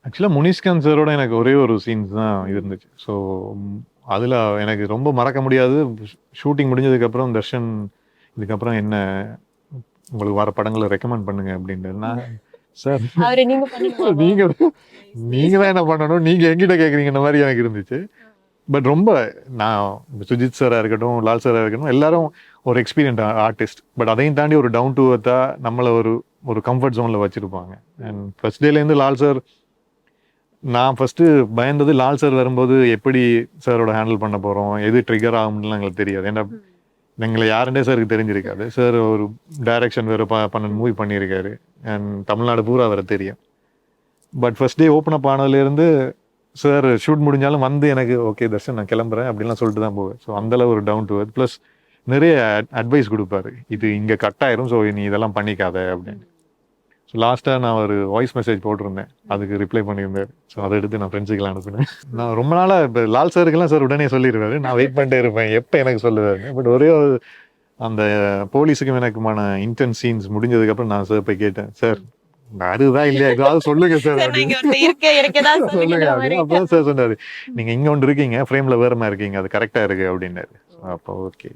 ஆக்சுவலாக முனிஷ்காந்த் சாரோட எனக்கு ஒரே ஒரு சீன்ஸ் தான் இருந்துச்சு. ஸோ அதில் எனக்கு ரொம்ப மறக்க முடியாது. ஷூட்டிங் முடிஞ்சதுக்கப்புறம் தர்ஷன் இதுக்கப்புறம் என்ன உங்களுக்கு வர படங்களை ரெக்கமெண்ட் பண்ணுங்க அப்படின்ட்டு. நான் சார் அவரை நீங்க பண்ணீங்களா? நீங்க நீங்க தான் என்ன பண்ணணும், நீங்க எங்கிட்ட கேட்குறீங்கன்ற மாதிரி எனக்கு இருந்துச்சு. பட் ரொம்ப நான் சுஜித் சாராக இருக்கட்டும், லால் சாராக இருக்கட்டும், எல்லாரும் ஒரு எக்ஸ்பீரியன்ட் ஆர்டிஸ்ட். பட் அதையும் தாண்டி ஒரு டவுன் டு அர்த்தா நம்மளை ஒரு கம்ஃபர்ட் ஜோனில் வச்சுருப்பாங்க. அண்ட் ஃபர்ஸ்ட் டேலேருந்து லால் சார், நான் ஃபர்ஸ்ட் பயந்தது லால் சார் வரும்போது எப்படி சாரோட ஹேண்டில் பண்ண போகிறோம், எது ட்ரிகர் ஆகும்னு எங்களுக்கு தெரியாது. ஏன்னா எங்களை யாருன்னே சாருக்கு தெரிஞ்சிருக்காது. சார் ஒரு டைரக்ஷன் வேறு 12 மூவி பண்ணியிருக்காரு. அண்ட் தமிழ்நாடு பூரா வேறு தெரியும். But first day open up ஆனதுலேருந்து sir shoot முடிஞ்சாலும் வந்து எனக்கு ஓகே தர்ஷன் நான் கிளம்புறேன் அப்படின்லாம் சொல்லிட்டு தான் போவேன். ஸோ அந்தளவு ஒரு டவுன் டு எர்த். ப்ளஸ் நிறைய அட்வைஸ் கொடுப்பாரு, இது இங்கே கட் ஆயிரும், ஸோ நீ இதெல்லாம் பண்ணிக்காத அப்படின்னு. ஸோ லாஸ்ட்டாக நான் ஒரு வாய்ஸ் மெசேஜ் போட்டிருந்தேன், அதுக்கு ரிப்ளை பண்ணியிருந்தார். ஸோ அதை எடுத்து நான் ஃப்ரெண்ட்ஸுக்கெல்லாம் அனுப்பினேன். நான் ரொம்ப நாளாக இப்போ லால் சாருக்கெல்லாம் சார் உடனே சொல்லிடுவாரு, நான் வெயிட் பண்ணிட்டே இருப்பேன் எப்போ எனக்கு சொல்லுவாரு. பட் ஒரே ஒரு அந்த போலீஸுக்கும் எனக்குமான இன்டென்ஸ் சீன்ஸ் முடிஞ்சதுக்கப்புறம் நான் சார் போய் கேட்டேன், சார் அதுதான் இல்லையா ஏதாவது சொல்லுங்க சார் சொல்லுங்க அப்படின்னு. அப்பதான் சார் சொன்னாரு, நீங்க இங்க ஒன்று இருக்கீங்க, ஃப்ரேம்ல வேற மாதிரி இருக்கீங்க, அது கரெக்டா இருக்கு அப்படின்னாரு. அப்போ ஓகே.